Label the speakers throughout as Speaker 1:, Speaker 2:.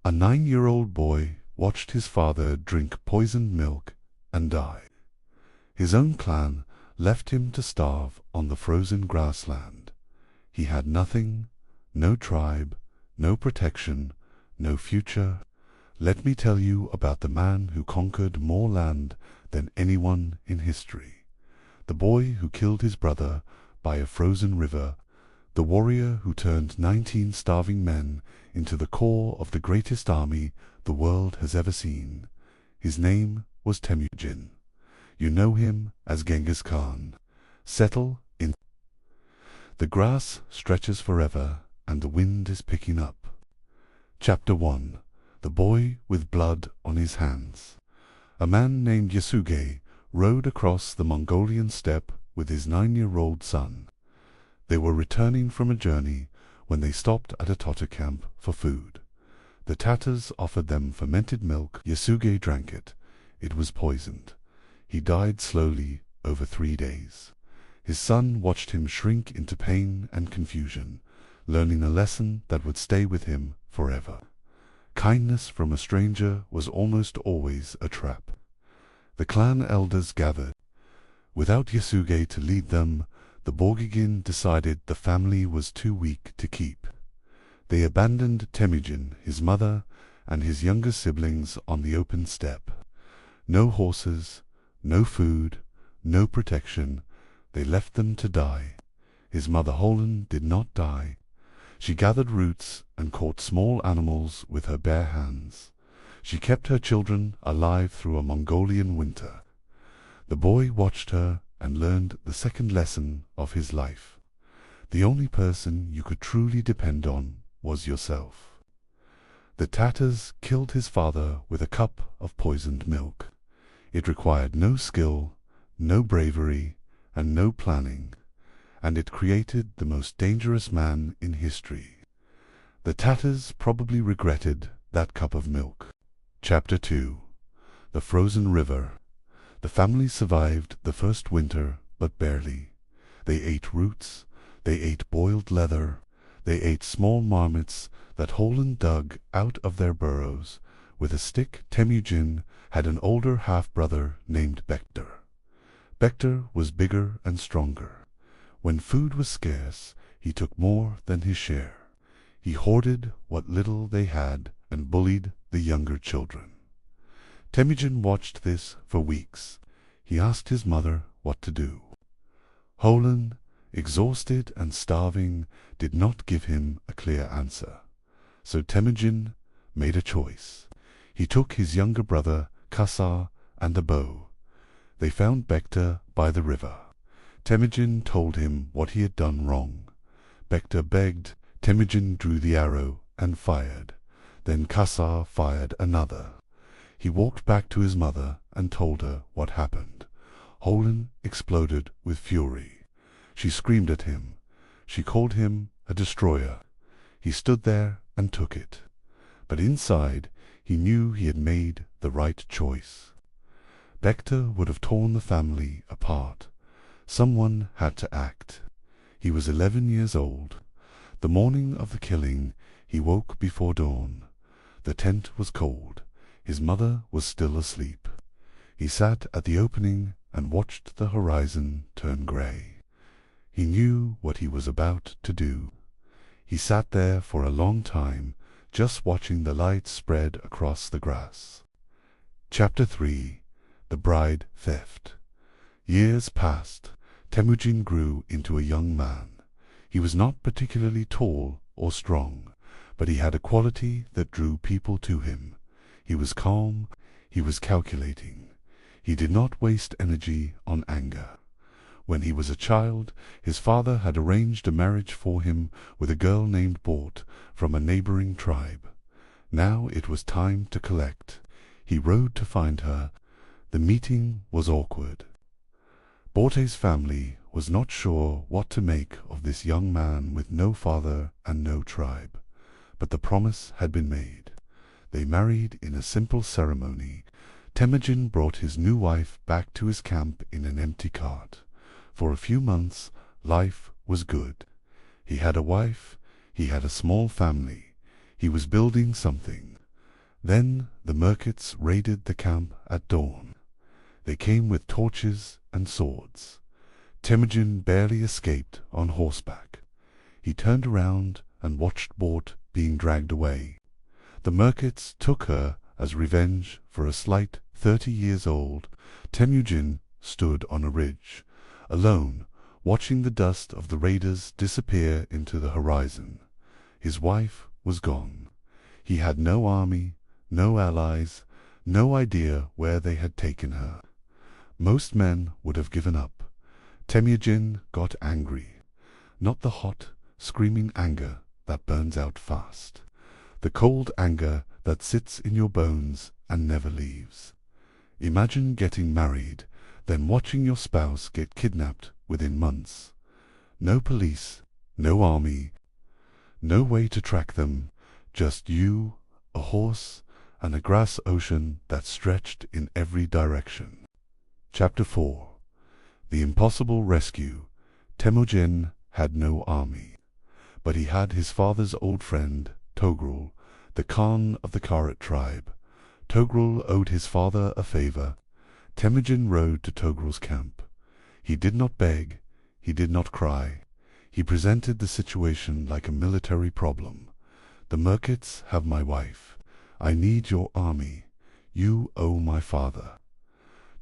Speaker 1: A 9-year-old boy watched his father drink poisoned milk and die. His own clan left him to starve on the frozen grassland. He had nothing, no tribe, no protection, no future. Let me tell you about the man who conquered more land than anyone in history. The boy who killed his brother by a frozen river. The warrior who turned 19 starving men into the core of the greatest army the world has ever seen. His name was Temujin. You know him as Genghis Khan. Settle in. The grass stretches forever, and the wind is picking up. Chapter 1. The Boy with Blood on His Hands. A man named Yasuge rode across the Mongolian steppe with his 9-year-old son. They were returning from a journey when they stopped at a Tatar camp for food. The Tatars offered them fermented milk. Yasuge drank it. It was poisoned. He died slowly over 3 days. His son watched him shrink into pain and confusion, learning a lesson that would stay with him forever. Kindness from a stranger was almost always a trap. The clan elders gathered. Without Yasuge to lead them, the Borgigin decided the family was too weak to keep. They abandoned Temujin, his mother, and his younger siblings on the open steppe. No horses, no food, no protection. They left them to die. His mother Holen did not die. She gathered roots and caught small animals with her bare hands. She kept her children alive through a Mongolian winter. The boy watched her and learned the second lesson of his life. The only person you could truly depend on was yourself. The Tatars killed his father with a cup of poisoned milk. It required no skill, no bravery, and no planning, and it created the most dangerous man in history. The Tatars probably regretted that cup of milk. Chapter 2. The Frozen River. The family survived the first winter, but barely. They ate roots, they ate boiled leather, they ate small marmots that Holen dug out of their burrows. With a stick, Temujin had an older half-brother named Bektar. Bektar was bigger and stronger. When food was scarce, he took more than his share. He hoarded what little they had and bullied the younger children. Temujin watched this for weeks. He asked his mother what to do. Holen, exhausted and starving, did not give him a clear answer. So Temujin made a choice. He took his younger brother, Kasar, and a bow. They found Bektar by the river. Temujin told him what he had done wrong. Bektar begged. Temujin drew the arrow and fired. Then Kasar fired another. He walked back to his mother and told her what happened. Holen exploded with fury. She screamed at him. She called him a destroyer. He stood there and took it. But inside, he knew he had made the right choice. Bektar would have torn the family apart. Someone had to act. He was 11 years old. The morning of the killing, he woke before dawn. The tent was cold. His mother was still asleep. He sat at the opening and watched the horizon turn grey. He knew what he was about to do. He sat there for a long time, just watching the light spread across the grass. Chapter 3. The Bride Theft. Years passed. Temujin grew into a young man. He was not particularly tall or strong, but he had a quality that drew people to him. He was calm, he was calculating. He did not waste energy on anger. When he was a child, his father had arranged a marriage for him with a girl named Bort from a neighboring tribe. Now it was time to collect. He rode to find her. The meeting was awkward. Borte's family was not sure what to make of this young man with no father and no tribe, but the promise had been made. They married in a simple ceremony. Temujin brought his new wife back to his camp in an empty cart. For a few months, life was good. He had a wife, he had a small family. He was building something. Then the Merkits raided the camp at dawn. They came with torches and swords. Temujin barely escaped on horseback. He turned around and watched Bort being dragged away. The Merkits took her as revenge for a slight 30 years old. Temujin stood on a ridge, alone, watching the dust of the raiders disappear into the horizon. His wife was gone. He had no army, no allies, no idea where they had taken her. Most men would have given up. Temujin got angry. Not the hot, screaming anger that burns out fast. The cold anger that sits in your bones and never leaves. Imagine getting married, then watching your spouse get kidnapped within months. No police, no army, no way to track them, just you, a horse, and a grass ocean that stretched in every direction. Chapter 4. The Impossible Rescue. Temujin had no army, but he had his father's old friend, Togrul, the Khan of the Karat tribe. Togrul owed his father a favor. Temujin rode to Togrul's camp. He did not beg, he did not cry. He presented the situation like a military problem. The Merkits have my wife. I need your army. You owe my father.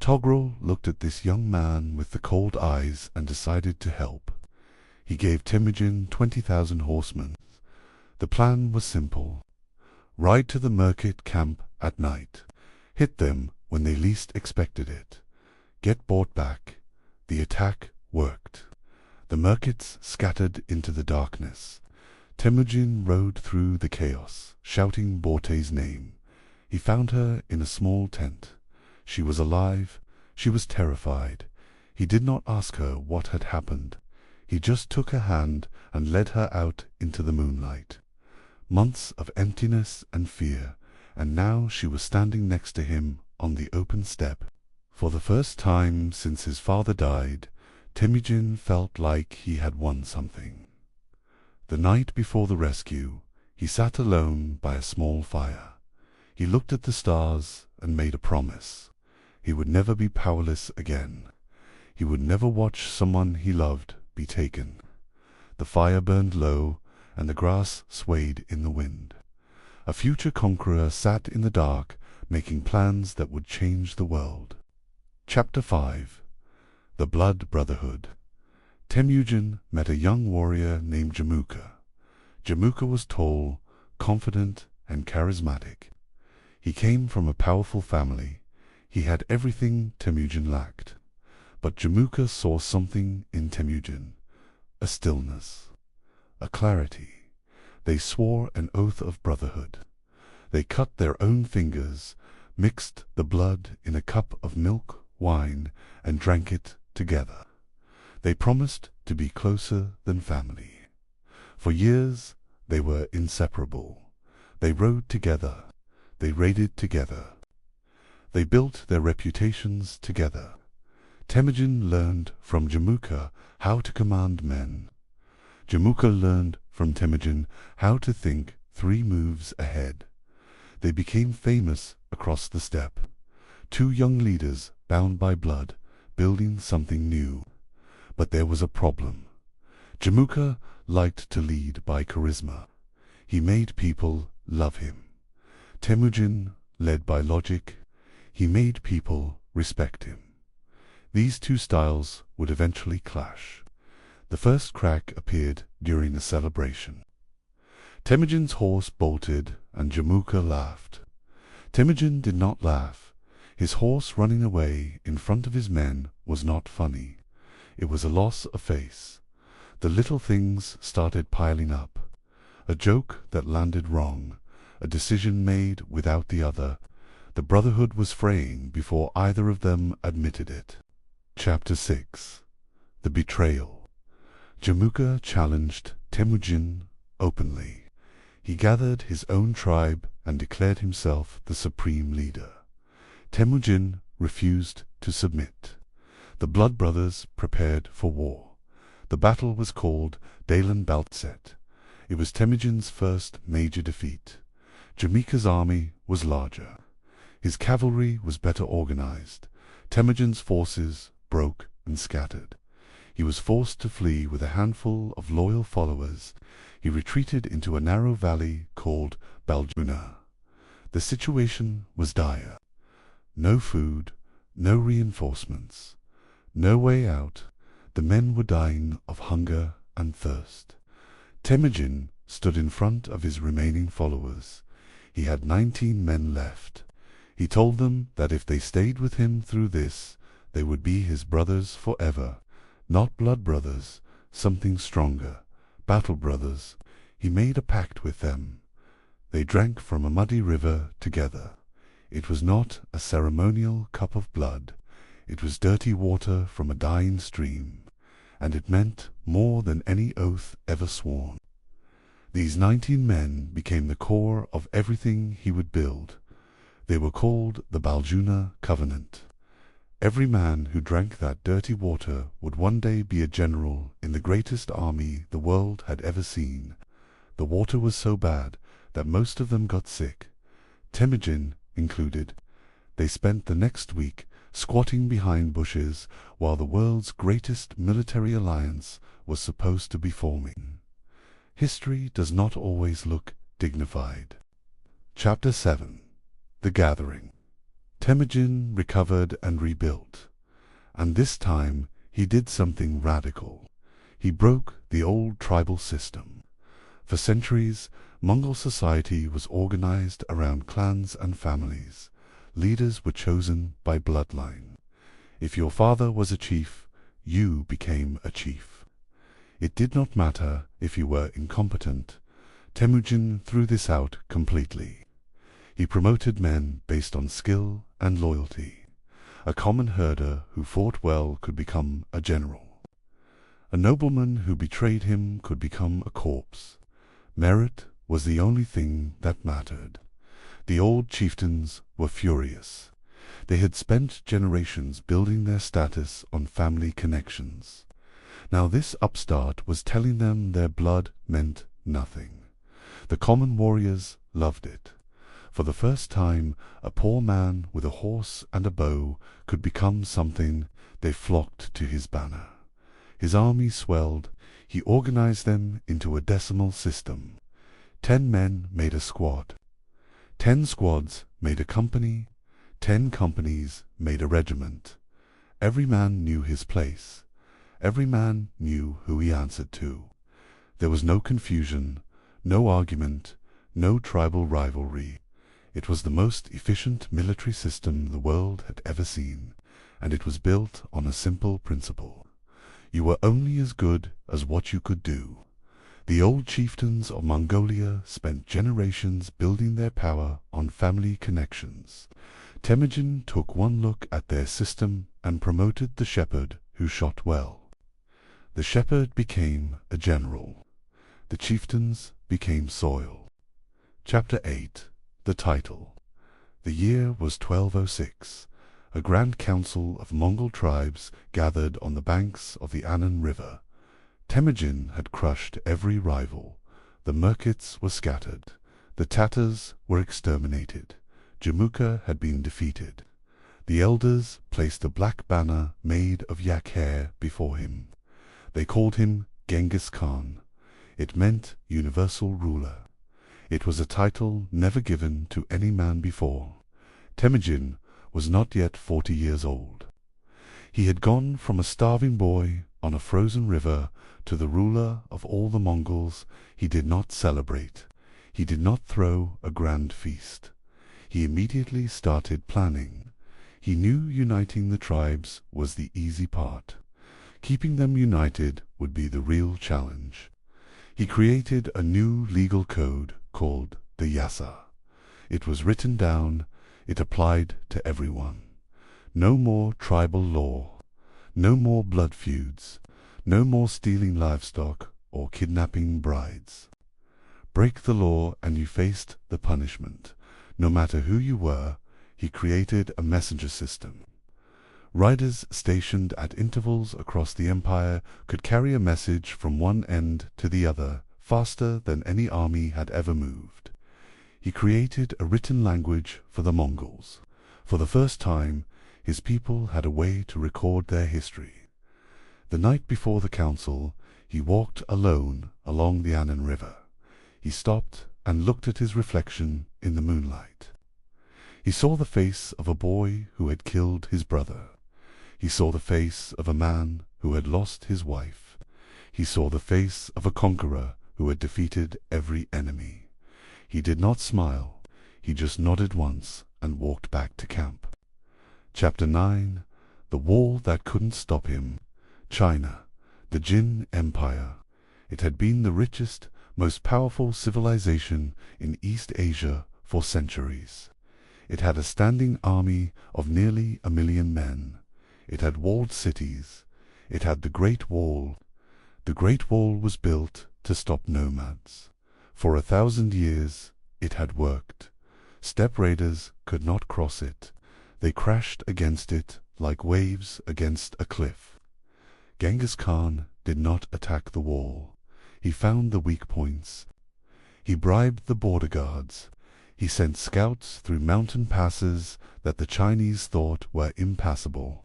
Speaker 1: Togrul looked at this young man with the cold eyes and decided to help. He gave Temujin 20,000 horsemen. The plan was simple. Ride to the Merkit camp at night. Hit them when they least expected it. Get Bort back. The attack worked. The Merkits scattered into the darkness. Temujin rode through the chaos, shouting Borte's name. He found her in a small tent. She was alive. She was terrified. He did not ask her what had happened. He just took her hand and led her out into the moonlight. Months of emptiness and fear, and now she was standing next to him on the open steppe. For the first time since his father died, Temujin felt like he had won something. The night before the rescue, he sat alone by a small fire. He looked at the stars and made a promise. He would never be powerless again. He would never watch someone he loved be taken. The fire burned low, and the grass swayed in the wind. A future conqueror sat in the dark, making plans that would change the world. Chapter 5. The Blood Brotherhood. Temujin met a young warrior named Jamuka. Jamuka was tall, confident, and charismatic. He came from a powerful family. He had everything Temujin lacked. But Jamuka saw something in Temujin, a stillness, a clarity. They swore an oath of brotherhood. They cut their own fingers, mixed the blood in a cup of milk, wine, and drank it together. They promised to be closer than family. For years they were inseparable. They rode together. They raided together. They built their reputations together. Temujin learned from Jamuka how to command men. Jamuka learned from Temujin how to think 3 moves ahead. They became famous across the steppe. 2 young leaders bound by blood, building something new. But there was a problem. Jamuka liked to lead by charisma. He made people love him. Temujin led by logic. He made people respect him. These 2 styles would eventually clash. The first crack appeared during a celebration. Temujin's horse bolted and Jamuka laughed. Temujin did not laugh. His horse running away in front of his men was not funny. It was a loss of face. The little things started piling up. A joke that landed wrong, a decision made without the other. The brotherhood was fraying before either of them admitted it. Chapter 6. The Betrayal. Jamuka challenged Temujin openly. He gathered his own tribe and declared himself the supreme leader. Temujin refused to submit. The blood brothers prepared for war. The battle was called Dalen Baltset. It was Temujin's first major defeat. Jamuka's army was larger. His cavalry was better organized. Temujin's forces broke and scattered. He was forced to flee with a handful of loyal followers. He retreated into a narrow valley called Baljuna. The situation was dire. No food, no reinforcements, no way out. The men were dying of hunger and thirst. Temujin stood in front of his remaining followers. He had 19 men left. He told them that if they stayed with him through this, they would be his brothers forever. Not blood brothers, something stronger, battle brothers. He made a pact with them. They drank from a muddy river together. It was not a ceremonial cup of blood. It was dirty water from a dying stream, and it meant more than any oath ever sworn. These 19 men became the core of everything he would build. They were called the Baljuna Covenant. Every man who drank that dirty water would one day be a general in the greatest army the world had ever seen. The water was so bad that most of them got sick, Temujin included. They spent the next week squatting behind bushes while the world's greatest military alliance was supposed to be forming. History does not always look dignified. Chapter 7. The Gathering. Temujin recovered and rebuilt, and this time he did something radical. He broke the old tribal system. For centuries, Mongol society was organized around clans and families. Leaders were chosen by bloodline. If your father was a chief, you became a chief. It did not matter if you were incompetent. Temujin threw this out completely. He promoted men based on skill and loyalty. A common herder who fought well could become a general. A nobleman who betrayed him could become a corpse. Merit was the only thing that mattered. The old chieftains were furious. They had spent generations building their status on family connections. Now this upstart was telling them their blood meant nothing. The common warriors loved it. For the first time, a poor man with a horse and a bow could become something. They flocked to his banner. His army swelled. He organized them into a decimal system. 10 men made a squad. 10 squads made a company. 10 companies made a regiment. Every man knew his place. Every man knew who he answered to. There was no confusion, no argument, no tribal rivalry. It was the most efficient military system the world had ever seen, and it was built on a simple principle. You were only as good as what you could do. The old chieftains of Mongolia spent generations building their power on family connections. Temujin took one look at their system and promoted the shepherd who shot well. The shepherd became a general. The chieftains became soil. Chapter 8. The Title. The year was 1206. A grand council of Mongol tribes gathered on the banks of the Anan River. Temujin had crushed every rival. The Merkits were scattered. The Tatars were exterminated. Jamukha had been defeated. The elders placed a black banner made of yak hair before him. They called him Genghis Khan. It meant universal ruler. It was a title never given to any man before. Temujin was not yet 40 years old. He had gone from a starving boy on a frozen river to the ruler of all the Mongols. He did not celebrate. He did not throw a grand feast. He immediately started planning. He knew uniting the tribes was the easy part. Keeping them united would be the real challenge. He created a new legal code called the Yasa. It was written down. It applied to everyone. No more tribal law. No more blood feuds. No more stealing livestock or kidnapping brides. Break the law and you faced the punishment. No matter who you were, he created a messenger system. Riders stationed at intervals across the empire could carry a message from one end to the other faster than any army had ever moved. He created a written language for the Mongols. For the first time, his people had a way to record their history. The night before the council, he walked alone along the Annan River. He stopped and looked at his reflection in the moonlight. He saw the face of a boy who had killed his brother. He saw the face of a man who had lost his wife. He saw the face of a conqueror who had defeated every enemy. He did not smile. He just nodded once and walked back to camp. Chapter 9. The Wall That Couldn't Stop Him. China, the Jin Empire. It had been the richest, most powerful civilization in East Asia for centuries. It had a standing army of nearly 1 million men. It had walled cities. It had the Great Wall. The Great Wall was built to stop nomads. For 1,000 years it had worked. Steppe raiders could not cross it. They crashed against it like waves against a cliff. Genghis Khan did not attack the wall. He found the weak points. He bribed the border guards. He sent scouts through mountain passes that the Chinese thought were impassable.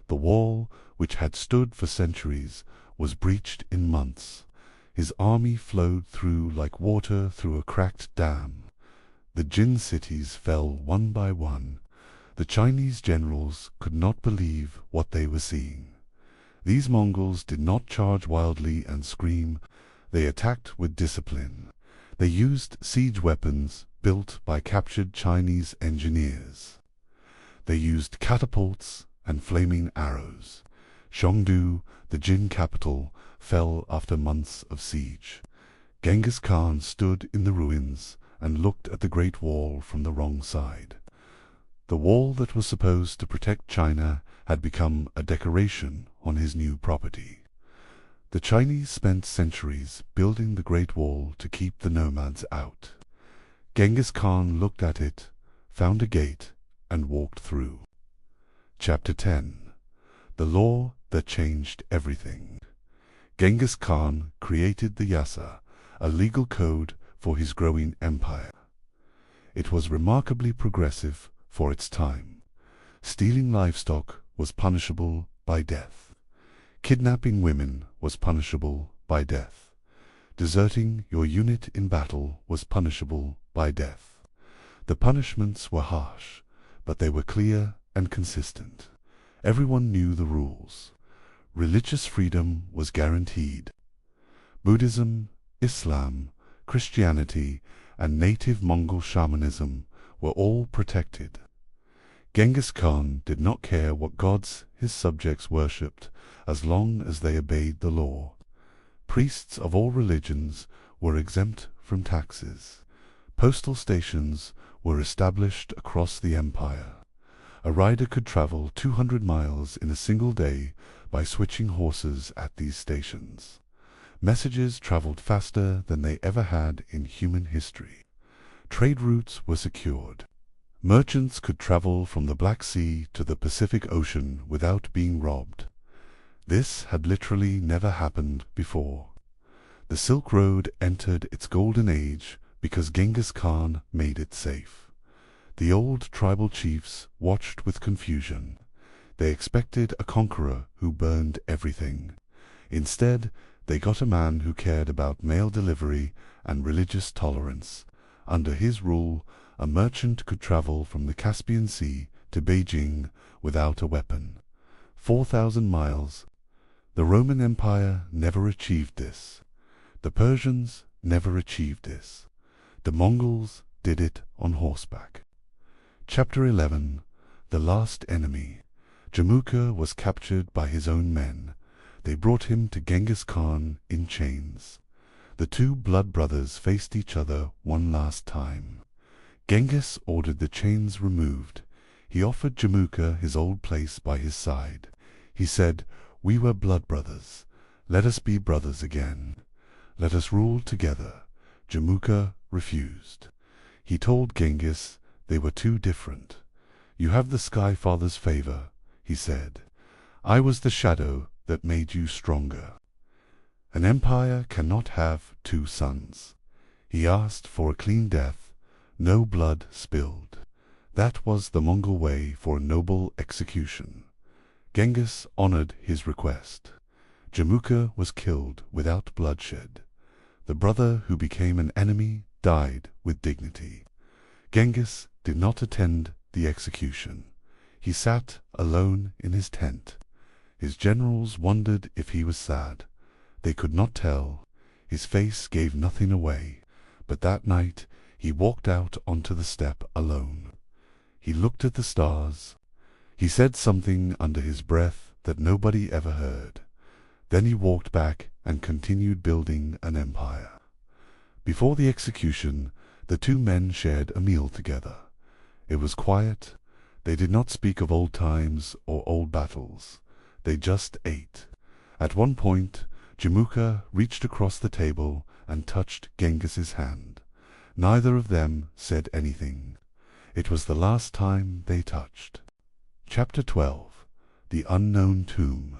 Speaker 1: The wall, which had stood for centuries, was breached in months. His army flowed through like water through a cracked dam. The Jin cities fell one by one. The Chinese generals could not believe what they were seeing. These Mongols did not charge wildly and scream. They attacked with discipline. They used siege weapons built by captured Chinese engineers. They used catapults and flaming arrows. Chengdu, the Jin capital, fell after months of siege. Genghis Khan stood in the ruins and looked at the Great Wall from the wrong side. The wall that was supposed to protect China had become a decoration on his new property. The Chinese spent centuries building the Great Wall to keep the nomads out. Genghis Khan looked at it, found a gate, and walked through. Chapter 10. The Law That Changed Everything. Genghis Khan created the Yasa, a legal code for his growing empire. It was remarkably progressive for its time. Stealing livestock was punishable by death. Kidnapping women was punishable by death. Deserting your unit in battle was punishable by death. The punishments were harsh, but they were clear and consistent. Everyone knew the rules. Religious freedom was guaranteed. Buddhism, Islam, Christianity, and native Mongol shamanism were all protected. Genghis Khan did not care what gods his subjects worshipped as long as they obeyed the law. Priests of all religions were exempt from taxes. Postal stations were established across the empire. A rider could travel 200 miles in a single day by switching horses at these stations. Messages traveled faster than they ever had in human history. Trade routes were secured. Merchants could travel from the Black Sea to the Pacific Ocean without being robbed. This had literally never happened before. The Silk Road entered its golden age because Genghis Khan made it safe. The old tribal chiefs watched with confusion. They expected a conqueror who burned everything. Instead, they got a man who cared about mail delivery and religious tolerance. Under his rule, a merchant could travel from the Caspian Sea to Beijing without a weapon. 4,000 miles. The Roman Empire never achieved this. The Persians never achieved this. The Mongols did it on horseback. Chapter 11. The Last Enemy. Jamukha was captured by his own men. They brought him to Genghis Khan in chains. The two blood brothers faced each other one last time. Genghis ordered the chains removed. He offered Jamukha his old place by his side. He said, "We were blood brothers. Let us be brothers again. Let us rule together." Jamukha refused. He told Genghis they were too different. "You have the Sky Father's favor," he said. "I was the shadow that made you stronger." An empire cannot have two sons. He asked for a clean death, no blood spilled. That was the Mongol way for a noble execution. Genghis honored his request. Jamuka was killed without bloodshed. The brother who became an enemy died with dignity. Genghis did not attend the execution. He sat alone in his tent. His generals wondered if he was sad. They could not tell. His face gave nothing away. But that night he walked out onto the steppe alone. He looked at the stars. He said something under his breath that nobody ever heard. Then he walked back and continued building an empire. Before the execution, the two men shared a meal together. It was quiet. They did not speak of old times or old battles. They just ate. At one point, Jamuka reached across the table and touched Genghis's hand. Neither of them said anything. It was the last time they touched. Chapter 12. The Unknown Tomb.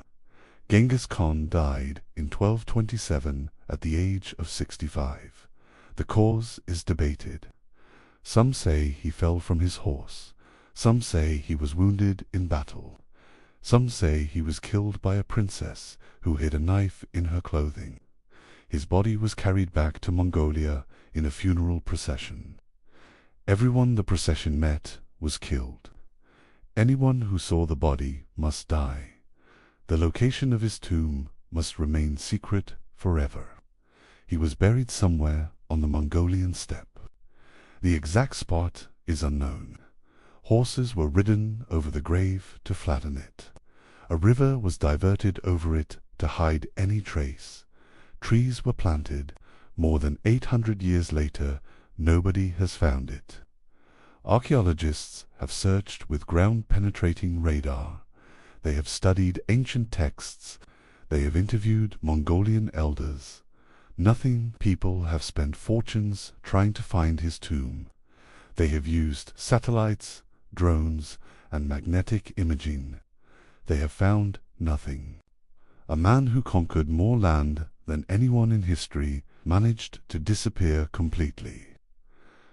Speaker 1: Genghis Khan died in 1227 at the age of 65. The cause is debated. Some say he fell from his horse. Some say he was wounded in battle. Some say he was killed by a princess who hid a knife in her clothing. His body was carried back to Mongolia in a funeral procession. Everyone the procession met was killed. Anyone who saw the body must die. The location of his tomb must remain secret forever. He was buried somewhere on the Mongolian steppe. The exact spot is unknown. Horses were ridden over the grave to flatten it. A river was diverted over it to hide any trace. Trees were planted. More than 800 years later, nobody has found it. Archaeologists have searched with ground-penetrating radar. They have studied ancient texts. They have interviewed Mongolian elders. Nothing. People have spent fortunes trying to find his tomb. They have used satellites, drones, and magnetic imaging. They have found nothing. A man who conquered more land than anyone in history managed to disappear completely.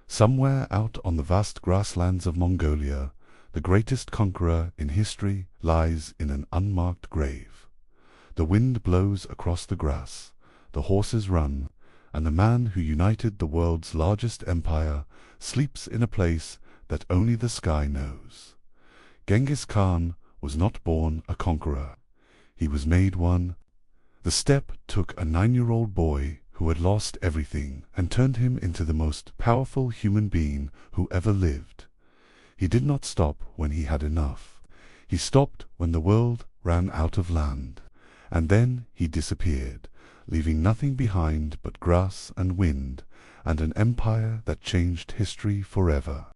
Speaker 1: Somewhere out on the vast grasslands of Mongolia, the greatest conqueror in history lies in an unmarked grave. The wind blows across the grass, the horses run, and the man who united the world's largest empire sleeps in a place that only the sky knows. Genghis Khan was not born a conqueror. He was made one. The steppe took a 9-year-old boy who had lost everything and turned him into the most powerful human being who ever lived. He did not stop when he had enough. He stopped when the world ran out of land. And then he disappeared, leaving nothing behind but grass and wind, and an empire that changed history forever.